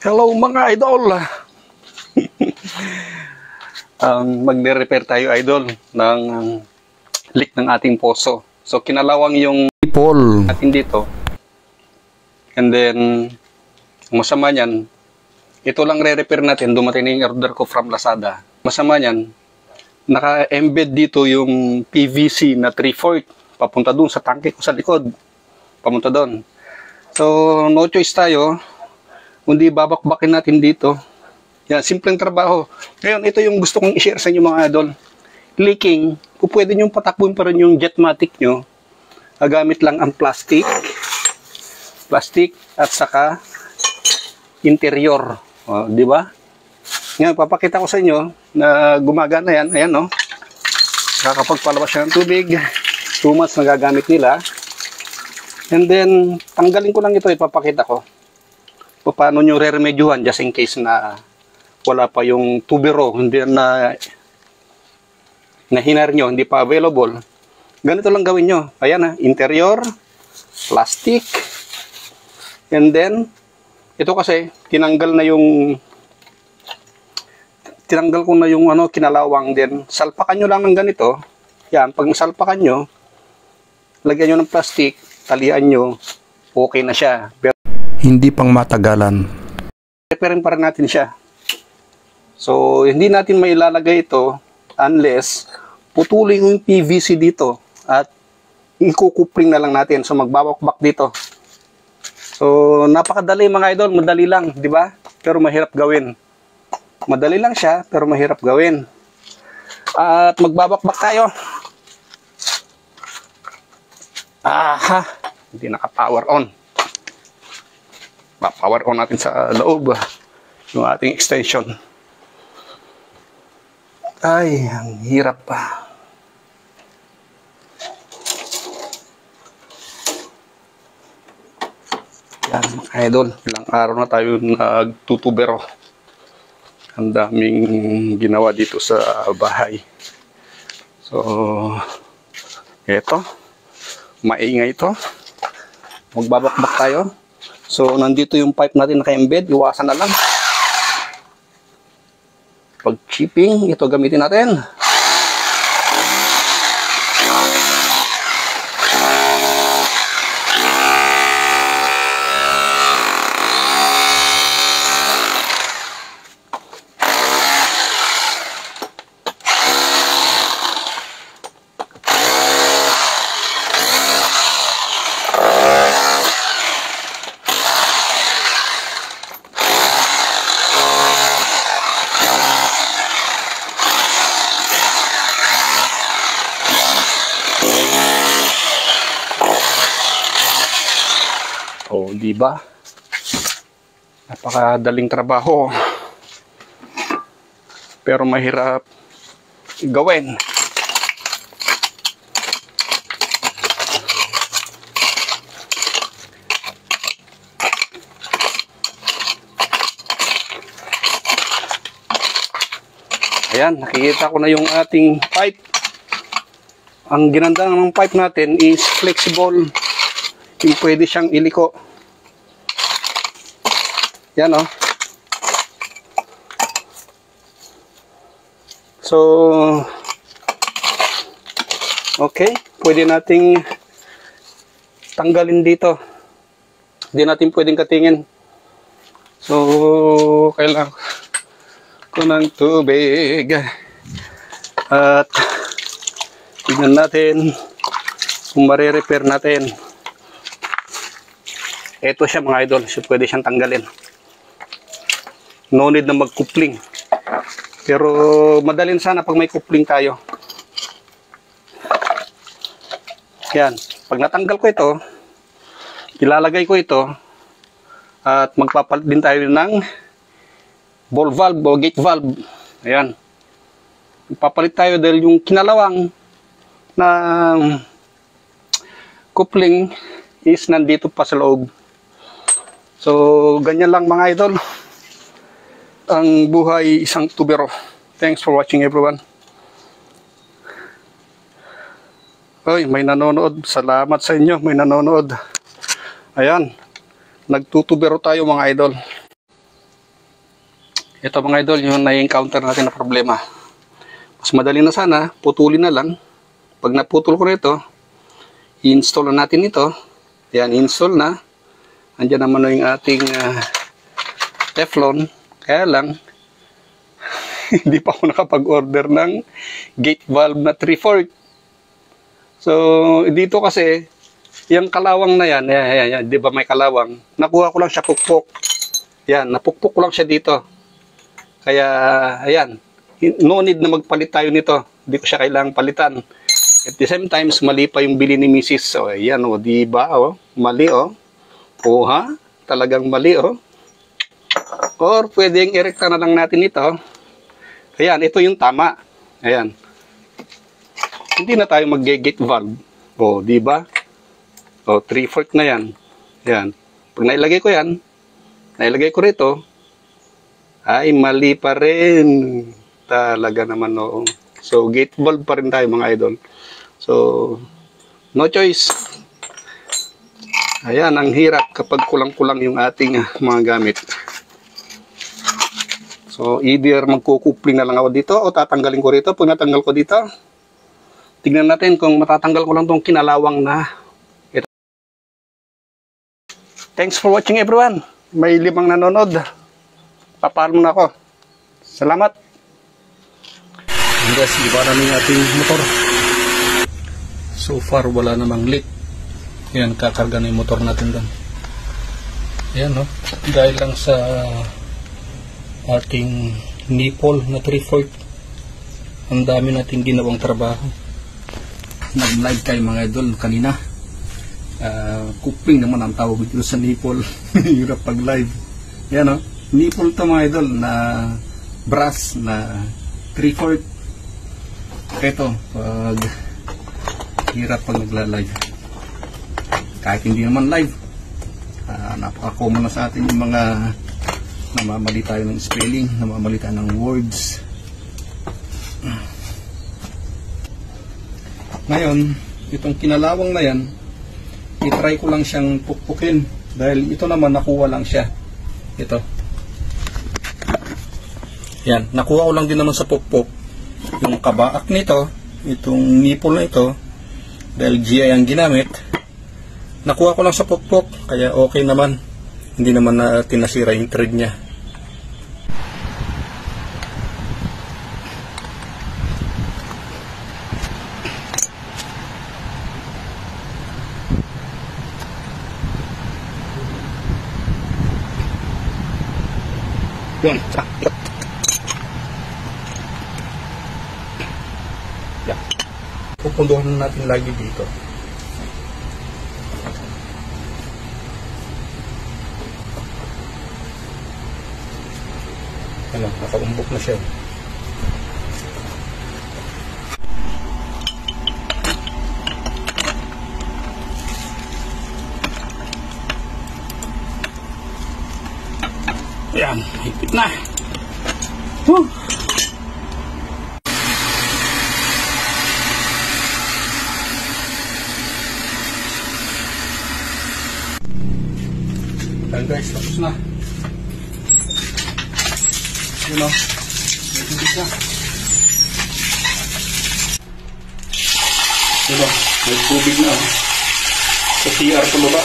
Hello mga idol! Magre-repair tayo idol ng leak ng ating poso. So kinalawang yung pole natin dito. And then masama niyan, ito lang re-repair natin. Dumating na yung order ko from Lazada. Masama niyan, naka-embed dito yung PVC na 3/4 papunta dun sa tangke ko sa likod. Papunta doon. So no choice tayo kundi babakbakin natin dito. Yan, simpleng trabaho. Ngayon, ito yung gusto kong i-share sa inyo mga idol. Leaking, kung pwede nyo patakbuhin pa rin yung Jetmatic nyo, gamit lang ang plastic at saka interior. O, di ba? Ngayon, papakita ko sa inyo na gumagana yan. Ayan, no? Kakapagpalabas siya ng tubig. 2 months na gagamit nila. And then, tanggalin ko lang ito, ipapakita ko paano nyo re-remedyohan just in case na wala pa yung tubero, hindi na hinar nyo, hindi pa available. Ganito lang gawin nyo. Ayan na, interior, plastic, and then, ito kasi, tinanggal ko na yung kinalawang din. Salpakan nyo lang ng ganito. Yan, pag salpakan nyo, lagyan nyo ng plastic, talian nyo, okay na siya. Pero hindi pang matagalan. Repair pa rin natin siya. So, hindi natin mailalagay ito unless putulin yung PVC dito at ikukupling na lang natin. So, magbabakbak dito. So, napakadali mga idol. Madali lang, di ba? Pero mahirap gawin. Madali lang siya, pero mahirap gawin. At magbabakbak tayo. Aha! Hindi naka-power on. Pa-power on natin sa loob yung ating extension. Ay, ang hirap pa. Yan mga idol, ilang araw na tayo nagtutubero. Ang daming ginawa dito sa bahay. So, eto, maingay ito. Magbabakbak tayo. So, nandito yung pipe natin naka-embed. Iwasan na lang. Pag chipping, ito gamitin natin. O, di ba? Napakadaling trabaho. Pero mahirap gawin. Ayan, nakikita ko na yung ating pipe. Ang ginanda ng pipe natin is flexible. Yung pwede siyang iliko. Yan o. So, okay. Pwede nating tanggalin dito. Hindi natin pwedeng katingin. So, kailangan ko ng tubig. At tignan natin kung mare-repair natin. Ito siya mga idol, so pwede siyang tanggalin. No need na mag-coupling. Pero madalin sana pag may coupling tayo. Yan, pag natanggal ko ito, ilalagay ko ito at magpapalit din tayo ng ball valve o gate valve. Ayan. Magpapalit tayo dahil yung kinalawang na coupling is nandito pa sa loob. So, ganyan lang mga idol. Ang buhay isang tubero. Thanks for watching everyone. Oy, may nanonood. Salamat sa inyo, may nanonood. Ayan. Nagtutubero tayo mga idol. Ito mga idol, yung na-encounter natin na problema. Mas madali na sana, putulin na lang. Pag naputol ko nito, i-install na natin ito. Yan, install na. Andiyan naman yung ating Teflon. Kaya lang, hindi pa ako nakapag-order ng gate valve na 3/4. So, dito kasi, yung kalawang na yan, yan, di ba may kalawang? Nakuha ko lang siya pukpok. Yan, napukpok ko lang siya dito. Kaya, ayan, no need na magpalit tayo nito. Hindi ko siya kailangang palitan. At the same time, mali pa yung bili ni Mrs. So, ayan, o, di ba, o, mali, o. O, ha? Talagang mali, o. Or, pwedeng erekta na lang natin ito. Ayan, ito yung tama. Ayan. Hindi na tayo mag-gate valve. O, di ba? O, 3/4 na yan. Ayan. Pag nailagay ko yan, nailagay ko rito, ay mali pa rin. Talaga naman, oo. So, gate valve pa rin tayo mga idol. So, no choice. Ayan, ang hirap kapag kulang-kulang yung ating mga gamit. So, either magkukupling na lang ako dito o tatanggalin ko rito. Pag natanggal ko dito, tignan natin kung matatanggal ko lang tong kinalawang na ito. Thanks for watching everyone. May 5 nanonood. Papaalam na ako. Salamat. Guys, iba namin yung ating motor. So far, wala namang leak. Yan, kakarga na yung motor natin doon. Ayan, no? Dahil lang sa ating nipple na 3/4. Ang dami nating ginawang trabaho. Nag-live tayo mga idol kanina. Kupling naman ang tawag dito sa nipple. Hirap pag-live. Yan, no? Nipple to mga idol na brass na 3/4. Ito, pag hirap pag nagla-live. Kahit hindi naman live, napaka-common na sa atin yung mga namamali tayo ng spelling, namamali tayo ng words. Ngayon, itong kinalawang na yan, itry ko lang siyang pukpukin dahil ito naman nakuha lang siya. Ito. Yan, nakuha ko lang din naman sa pukpok yung kabaak nito, itong nipple na ito, dahil GI ang ginamit. Nakuha ko lang sa pukpok, kaya okay naman. Hindi naman na tinasira yung thread niya. Yun, yan. Pupunduhan natin lagi dito. Ano, nakaumbok na siya. Ayan, higpit na. Woo! Ayan guys, tapos na. Yun o, may tubig na. Yun o, may tubig na. Sa CR tumaba.